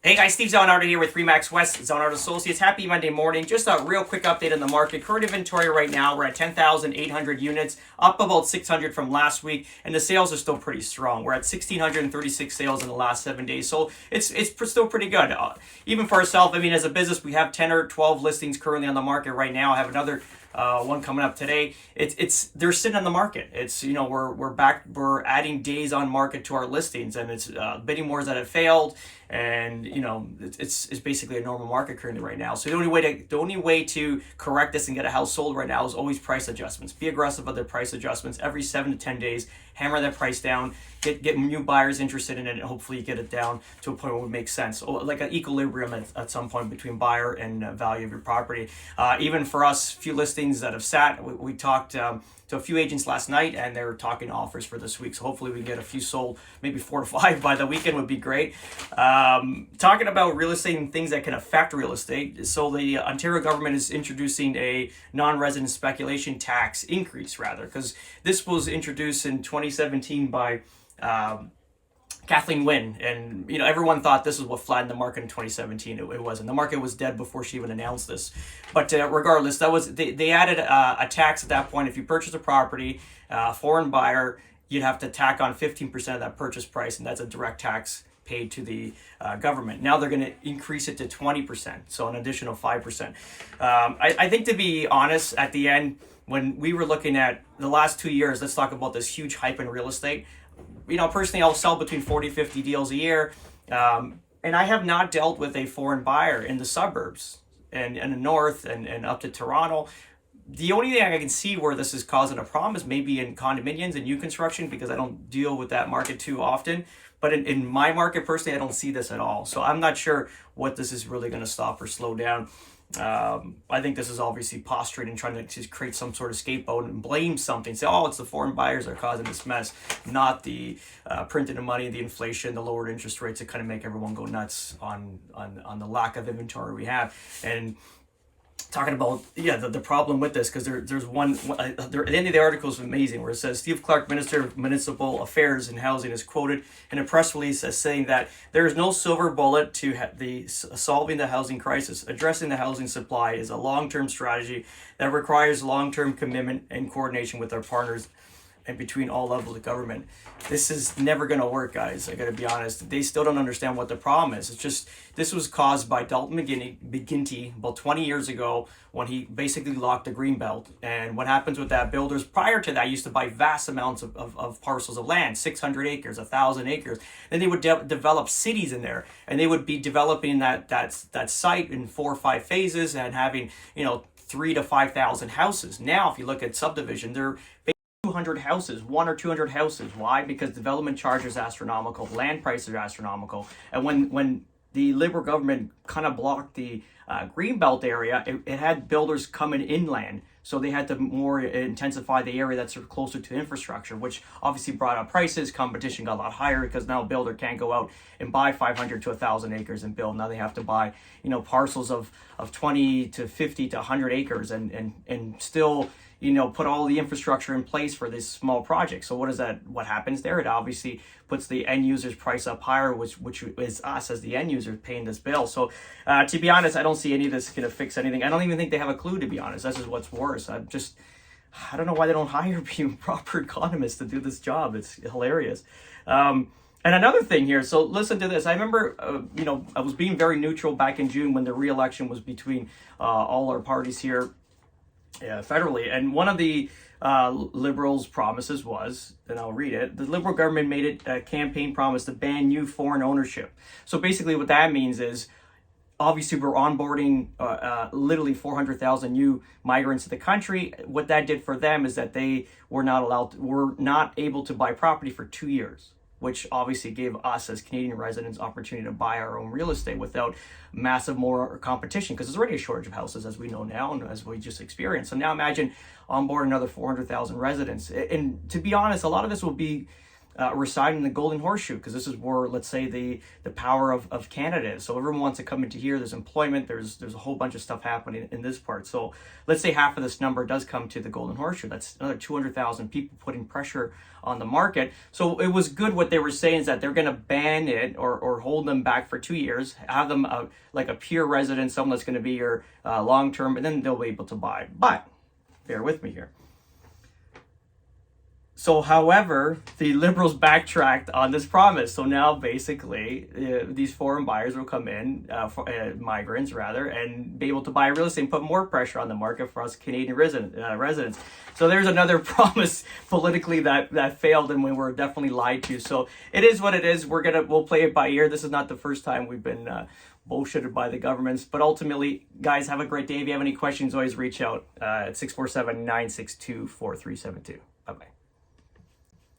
Hey guys, Steve Zonardo here with Remax West Zonardo Associates. Happy Monday morning. Just a real quick update on the market. Current inventory right now, we're at 10,800 units, up about 600 from last week, and the sales are still pretty strong. We're at 1,636 sales in the last 7 days, so it's still pretty good. Even for ourselves, I mean, as a business, we have 10 or 12 listings currently on the market right now. I have another one coming up today. They're sitting on the market. It's, you know, we're adding days on market to our listings, and it's bidding wars that have failed, and you know it's basically a normal market currently right now. So the only way to correct this and get a house sold right now is always price adjustments. Be aggressive with their price adjustments every 7 to 10 days. Hammer that price down. Get new buyers interested in it, and hopefully get it down to a point where it would make sense, like an equilibrium at some point between buyer and value of your property. Even for us, few listings that have sat, we talked to a few agents last night, and they're talking offers for this week. So hopefully we can get a few sold, maybe 4 to 5 by the weekend would be great. Talking about real estate and things that can affect real estate. So the Ontario government is introducing a non-resident speculation tax increase, rather, because this was introduced in 2017 by Kathleen Wynne, and you know everyone thought this is what flattened the market in 2017. It wasn't. The market was dead before she even announced this. But regardless, that was they added a tax at that point. If you purchase a property, foreign buyer, you'd have to tack on 15% of that purchase price, and that's a direct tax paid to the government. Now they're going to increase it to 20%, so an additional 5%. I think, to be honest, at the end, when we were looking at the last 2 years, let's talk about this huge hype in real estate. You know, personally, I'll sell between 40, 50 deals a year. And I have not dealt with a foreign buyer in the suburbs and in the north and up to Toronto. The only thing I can see where this is causing a problem is maybe in condominiums and new construction, because I don't deal with that market too often. But in my market, personally, I don't see this at all. So I'm not sure what this is really going to stop or slow down. I think this is obviously posturing and trying to just create some sort of scapegoat and blame something. Say, oh, it's the foreign buyers that are causing this mess, not the printing of money, the inflation, the lowered interest rates that kind of make everyone go nuts on the lack of inventory we have. And talking about the problem with this, because there's one at the end of the article is amazing, where it says Steve Clark, Minister of Municipal Affairs and Housing, is quoted in a press release as saying that there is no silver bullet to solving the housing crisis. Addressing the housing supply is a long-term strategy that requires long-term commitment and coordination with our partners and between all levels of government. This is never going to work, guys. I got to be honest. They still don't understand what the problem is. It's just, this was caused by Dalton Mcuinty about 20 years ago, when he basically locked the Greenbelt. And what happens with that, builders prior to that used to buy vast amounts of parcels of land, 600 acres, 1,000 acres. Then they would develop cities in there, and they would be developing that site in 4 or 5 phases and having, 3,000 to 5,000 houses. Now, if you look at subdivision, they're 200 houses, 100 or 200 houses. Why? Because development charges are astronomical, land prices are astronomical. And when the Liberal government kind of blocked the Greenbelt area, it had builders coming inland. So they had to more intensify the area that's sort of closer to infrastructure, which obviously brought up prices. Competition got a lot higher, because now a builder can't go out and buy 500 to 1,000 acres and build. Now they have to buy, parcels of 20 to 50 to 100 acres and still, put all the infrastructure in place for this small project. So what happens there? It obviously puts the end user's price up higher, which is us as the end user paying this bill. So to be honest, I don't see any of this going to fix anything. I don't even think they have a clue, to be honest. This is what's worse. I don't know why they don't hire proper economists to do this job. It's hilarious. And another thing here, so listen to this. I remember, I was being very neutral back in June when the re-election was between all our parties here federally. And one of the Liberals' promises was, and I'll read it, the Liberal government made it a campaign promise to ban new foreign ownership. So basically what that means is, obviously we're onboarding literally 400,000 new migrants to the country. What that did for them is that they were not able to buy property for 2 years, which obviously gave us as Canadian residents opportunity to buy our own real estate without massive more competition, because there's already a shortage of houses, as we know now and as we just experienced. So now imagine onboard another 400,000 residents. And to be honest, a lot of this will be reside in the Golden Horseshoe, because this is where, let's say, the power of Canada is. So everyone wants to come into here. There's employment. There's a whole bunch of stuff happening in this part. So let's say half of this number does come to the Golden Horseshoe. That's another 200,000 people putting pressure on the market. So it was good what they were saying, is that they're going to ban it or hold them back for 2 years, have them like a pure resident, someone that's going to be your long-term, and then they'll be able to buy. But bear with me here. So, however, the Liberals backtracked on this promise. So now, basically, these foreign buyers will come in, migrants rather, and be able to buy real estate and put more pressure on the market for us Canadian residents. So there's another promise politically that failed, and we were definitely lied to. So it is what it is. We'll play it by ear. This is not the first time we've been bullshitted by the governments. But ultimately, guys, have a great day. If you have any questions, always reach out at 647-962-4372.